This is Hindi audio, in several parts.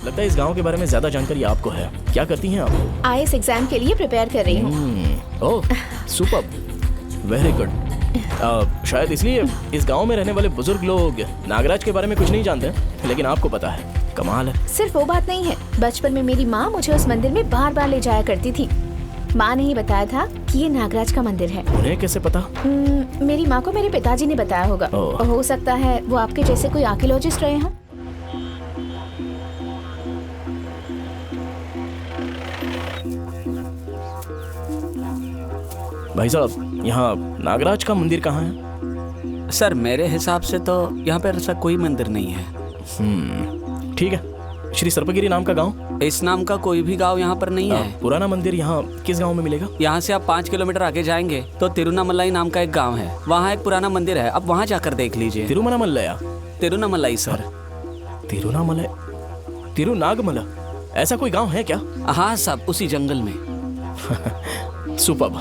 लगता है इस गांव के बारे में ज्यादा जानकारी आपको है। क्या करती हैं आप? आईएएस एग्जाम के लिए प्रिपेयर कर रही हूँ। ओह सुपर, वेरी गुड। शायद इसलिए इस गांव में रहने वाले बुजुर्ग लोग नागराज के बारे में कुछ नहीं जानते, लेकिन आपको पता है। कमाल है। सिर्फ वो बात नहीं है, बचपन में मेरी माँ मुझे उस मंदिर में बार बार ले जाया करती थी। माँ ने ही बताया था कि ये नागराज का मंदिर है। उन्हें कैसे पता? मेरी माँ को मेरे पिताजी ने बताया होगा। हो सकता है वो आपके जैसे कोई आर्कियोलॉजिस्ट रहे हों। भाई साहब, यहाँ नागराज का मंदिर कहाँ है? सर मेरे हिसाब से तो यहाँ पर ऐसा कोई मंदिर नहीं है। ठीक है। श्री सर्पगिरी नाम का गांव? इस नाम का कोई भी गांव यहाँ पर नहीं है। पुराना मंदिर यहाँ किस गांव में मिलेगा? यहाँ से आप 5 किलोमीटर आगे जाएंगे तो तिरुनामलाई नाम का एक गांव है। वहाँ एक पुराना मंदिर है, आप वहाँ जाकर देख लीजिए। तिरुमनामलया? तिरुनामलाई सर। तिरुनामलय, तिरुनागमला, ऐसा कोई गांव है क्या? हाँ सब उसी जंगल में। सुपर्ब।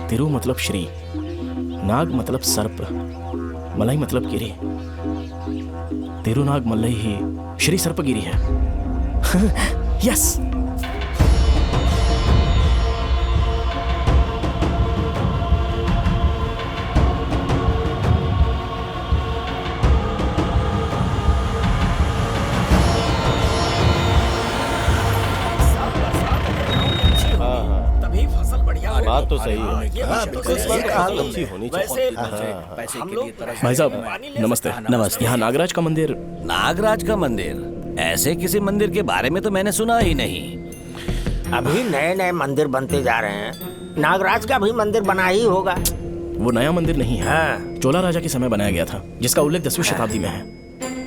तिरु मतलब श्री, नाग मतलब सर्प, मलाई मतलब गिरी। तिरुनाग मल्लई ही श्री सर्पगिरी है। यस। बात तो सही है। अच्छी होनी चाहिए। भाई साहब नमस्ते। नमस्ते। यहाँ नागराज का मंदिर? नागराज का मंदिर? ऐसे किसी मंदिर के बारे में तो मैंने सुना ही नहीं। अभी नए नए मंदिर बनते जा रहे हैं। नागराज का भी मंदिर बना ही होगा। वो नया मंदिर नहीं है। हाँ। चोला राजा के समय बनाया गया था, जिसका उल्लेख 10वीं शताब्दी में है।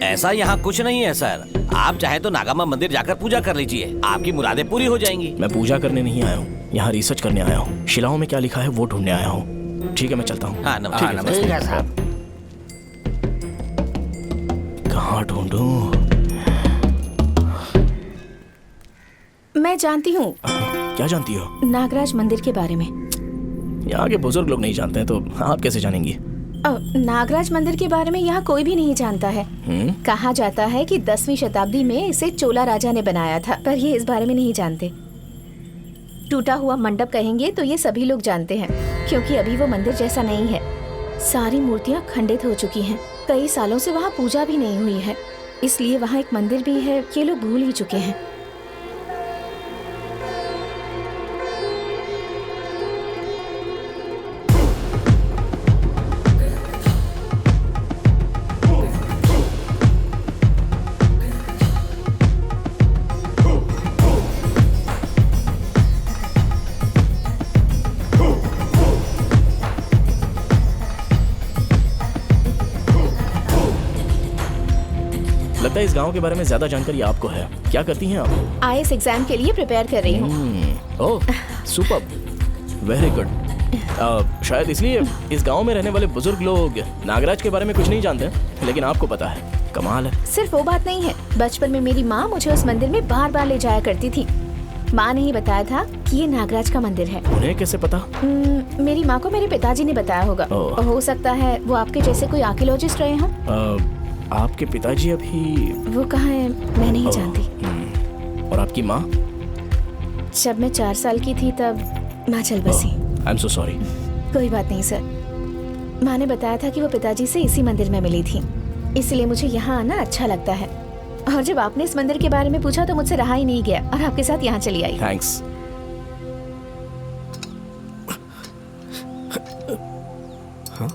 ऐसा यहाँ कुछ नहीं है सर। आप चाहे तो नागामा मंदिर जाकर पूजा कर लीजिए, आपकी मुरादें पूरी हो जाएंगी। मैं पूजा करने नहीं आया हूँ, यहाँ रिसर्च करने आया हूँ। शिलाओं में क्या लिखा है वो ढूंढने आया हूँ। ठीक है मैं चलता हूँ। हाँ नमस्ते। ठीक है साहब। कहाँ ढूंढूं? मैं जानती हूँ। क्या जानती हो? नागराज मंदिर के बारे में। यहाँ के बुजुर्ग लोग नहीं जानते हैं तो आप कैसे जानेंगी? नागराज मंदिर के बारे में यहाँ कोई भी नहीं जानता है। कहा जाता है कि 10वीं शताब्दी में इसे चोला राजा ने बनाया था, पर ये इस बारे में नहीं जानते। टूटा हुआ मंडप कहेंगे तो ये सभी लोग जानते हैं, क्योंकि अभी वो मंदिर जैसा नहीं है। सारी मूर्तियाँ खंडित हो चुकी हैं। कई सालों से वहाँ पूजा भी नहीं हुई है, इसलिए वहाँ एक मंदिर भी है ये लोग भूल ही चुके हैं। लगता है इस गांव के बारे में ज्यादा जानकारी आपको है। क्या करती हैं आप? आईएएस एग्जाम के लिए प्रिपेयर कर रही हूँ। ओह सुपर, वेरी गुड। शायद इसलिए इस गांव में रहने वाले बुजुर्ग लोग नागराज के बारे में कुछ नहीं जानते, लेकिन आपको पता है। कमाल है। सिर्फ वो बात नहीं है, बचपन में मेरी माँ मुझे उस मंदिर में बार बार ले जाया करती थी। माँ ने ही बताया था कि ये नागराज का मंदिर है। उन्हें कैसे पता? मेरी माँ को मेरे पिताजी ने बताया होगा। हो सकता है वो आपके जैसे कोई आर्कियोलॉजिस्ट रहे हों। आपके पिताजी अभी? वो कहाँ है मैं नहीं जानती। और आपकी माँ? जब मैं 4 साल की थी तब माँ चल बसी। I am so sorry. कोई बात नहीं सर। माँ ने बताया था कि वो पिताजी से इसी मंदिर में मिली थी, इसलिए मुझे यहाँ आना अच्छा लगता है। और जब आपने इस मंदिर के बारे में पूछा तो मुझसे रहा ही नहीं गया और आपके साथ यहाँ चली आई। थैंक्स। हाँ?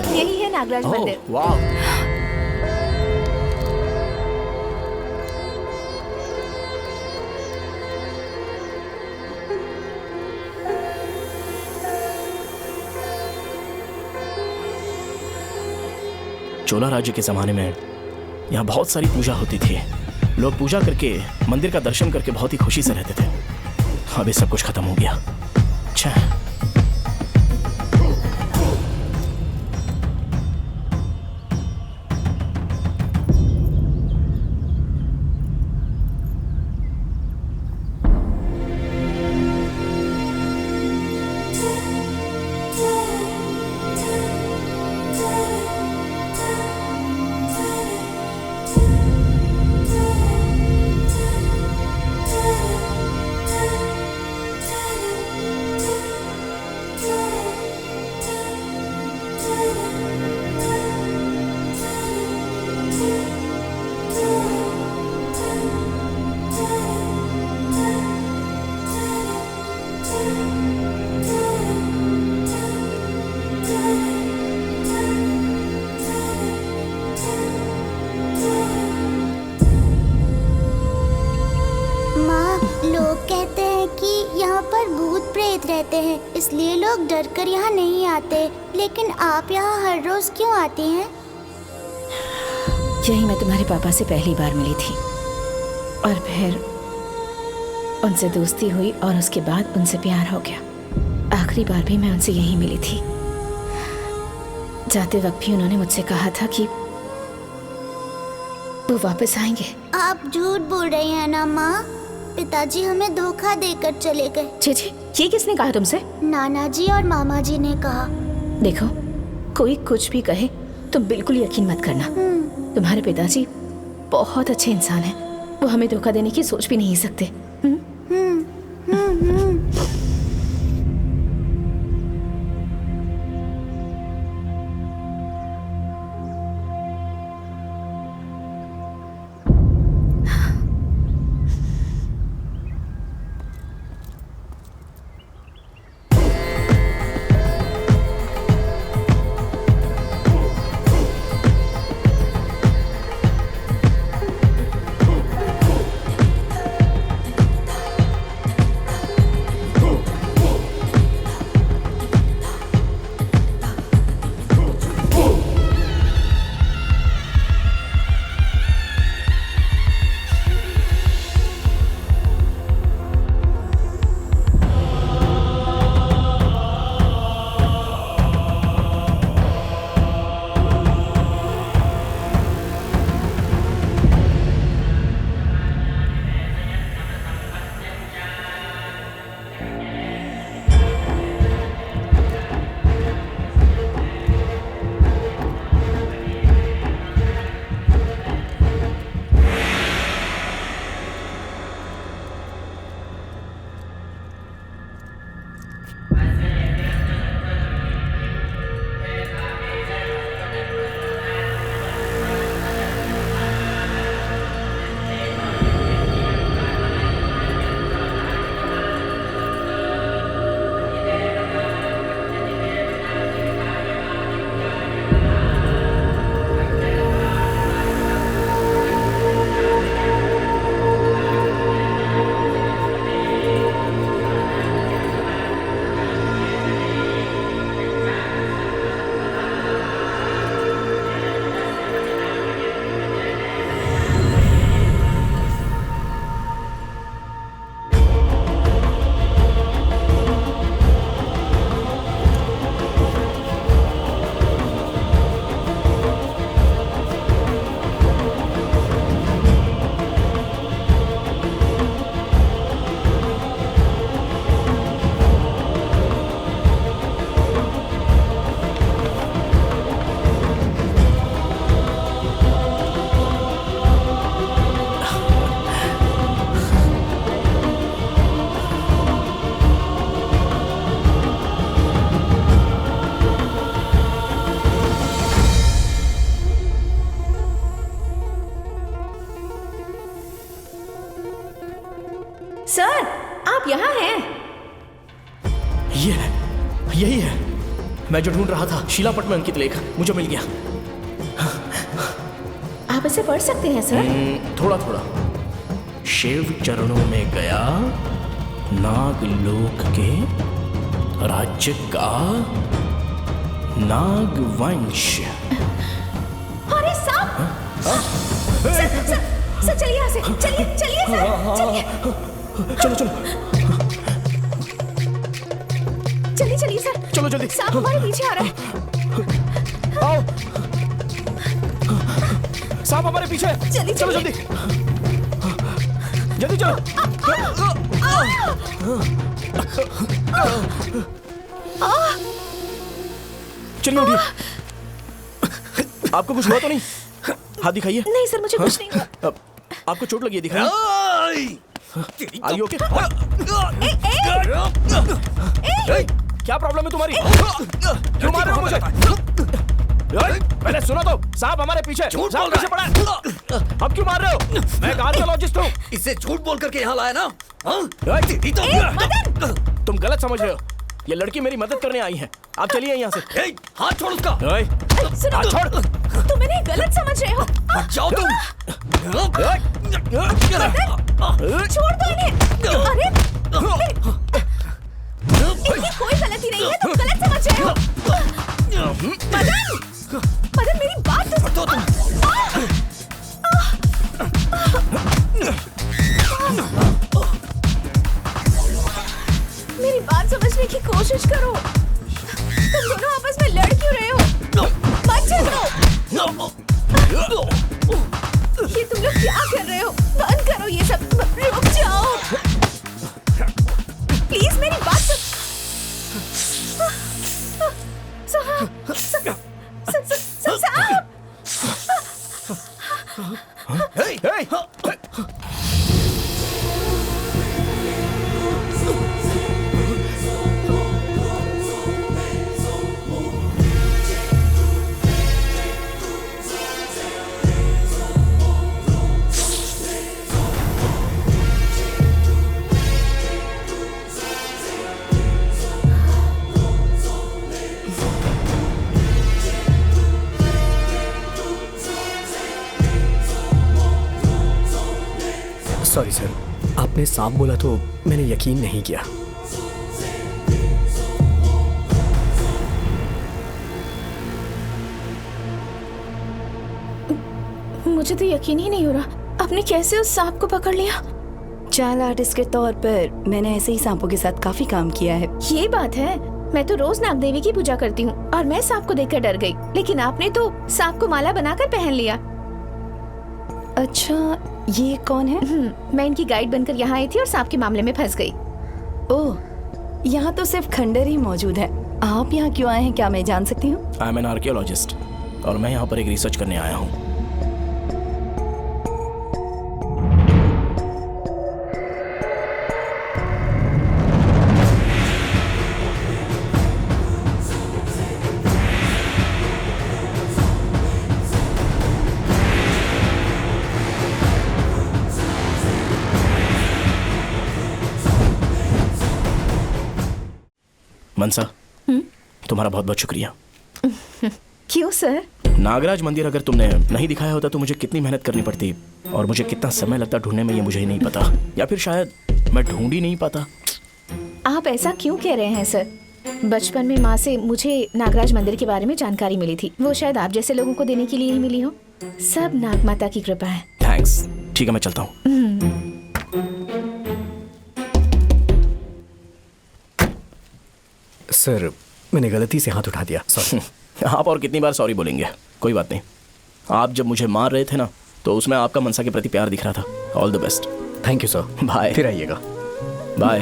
यही है नागराज मंदिर। वाह। चोला राज्य के जमाने में यहाँ बहुत सारी पूजा होती थी। लोग पूजा करके मंदिर का दर्शन करके बहुत ही खुशी से रहते थे। अभी सब कुछ खत्म हो गया। अच्छा है। रहते हैं, इसलिए लोग डर कर यहाँ नहीं आते। लेकिन आप यहाँ हर रोज क्यों आती हैं? यही मैं तुम्हारे पापा से पहली बार मिली थी और फिर उनसे दोस्ती हुई और उसके बाद उनसे प्यार हो गया। आखिरी बार भी मैं उनसे यहीं मिली थी। जाते वक्त भी उन्होंने मुझसे कहा था कि वो वापस आएंगे। आप झूठ बोल रही हैं ना माँ? पिताजी हमें धोखा देकर चले गए। छी, ये किसने कहा तुमसे? नाना जी और मामा जी ने कहा। देखो, कोई कुछ भी कहे तुम बिल्कुल यकीन मत करना। तुम्हारे पिताजी बहुत अच्छे इंसान हैं। वो हमें धोखा देने की सोच भी नहीं सकते। सर, आप यहाँ हैं? ये है, यही है। मैं जो ढूंढ रहा था, शीलापट में अंकित लेख मुझे मिल गया। आप इसे पढ़ सकते हैं सर? थोड़ा थोड़ा। शिव चरणों में गया नागलोक के राज्य का नागवंश। अरे साहब! सर चलिए यहाँ से, चलिए सर, चलिए। चलो चलो। चलो जल्दी। सांप हमारे पीछे आ रहा है। आओ, सांप हमारे पीछे है। जल्दी चलो चलिए। जल्दी चलो। चलिए उठिए। आपको कुछ हुआ तो नहीं? हाथ दिखाइए। नहीं सर, मुझे कुछ नहीं हुआ। आपको चोट लगी है, दिखाइए। Are you okay? क्या प्रॉब्लम है तुम्हारी? क्यों मार रहे हो मुझे? पहले सुनो तो, सांप हमारे पीछे। सांप पीछे पड़ा है। अब क्यों मार रहे हो? मैं आर्कियोलॉजिस्ट हूँ। इसे झूठ बोल करके यहाँ लाया ना? तुम गलत समझ रहे हो। ये लड़की मेरी मदद करने आई है। आप चलिए यहाँ से। हाथ छोड़ उसका। सुनो, हाथ छोड़। तुम इन्हें गलत समझ रहे हो। हट जाओ तुम। छोड़ दो इन्हें। अरे इनकी कोई गलती नहीं है, तुम गलत समझ रहे हो। मदन, मदन मेरी बात तो सुनो। मेरी बात समझने की कोशिश करो। तुम दोनों आपस में लड़ क्यों रहे हो? मत चलो। ये तुम लोग क्या कर रहे हो? बंद करो ये सब। रुक जाओ प्लीज, मेरी बात सॉरी सर, आपने सांप बोला तो मैंने यकीन नहीं किया। मुझे तो यकीन ही नहीं हो रहा, आपने कैसे उस सांप को पकड़ लिया? चाल आर्टिस्ट के तौर पर मैंने ऐसे ही सांपों के साथ काफी काम किया है। ये बात है, मैं तो रोज नाग देवी की पूजा करती हूँ और मैं सांप को देखकर डर गई, लेकिन आपने तो सांप को माला बनाकर पहन लिया। अच्छा, ये कौन है? मैं इनकी गाइड बनकर यहाँ आई थी और सांप के मामले में फंस गई। ओह, यहाँ तो सिर्फ खंडर ही मौजूद है। आप यहाँ क्यों आए हैं, क्या मैं जान सकती हूँ? आई एम एन आर्कियोलॉजिस्ट और मैं यहाँ पर एक रिसर्च करने आया हूँ। मनसा, तुम्हारा बहुत बहुत शुक्रिया। क्यों सर? नागराज मंदिर अगर तुमने नहीं दिखाया होता तो मुझे कितनी मेहनत करनी पड़ती और मुझे कितना समय लगता ढूंढने में, ये मुझे ही नहीं पता, या फिर शायद मैं ढूंढ ही नहीं पाता। आप ऐसा क्यों कह रहे हैं सर? बचपन में माँ से मुझे नागराज मंदिर के बारे में जानकारी मिली थी, वो शायद आप जैसे लोगों को देने के लिए ही मिली हो। सब नाग माता की कृपा है। थैंक्स। ठीक है, मैं चलता हूँ। सर, मैंने गलती से हाथ उठा दिया, सॉरी। आप और कितनी बार सॉरी बोलेंगे? कोई बात नहीं। आप जब मुझे मार रहे थे ना, तो उसमें आपका मनसा के प्रति प्यार दिख रहा था। All the best. Thank you sir. Bye. फिर आइएगा। बाय।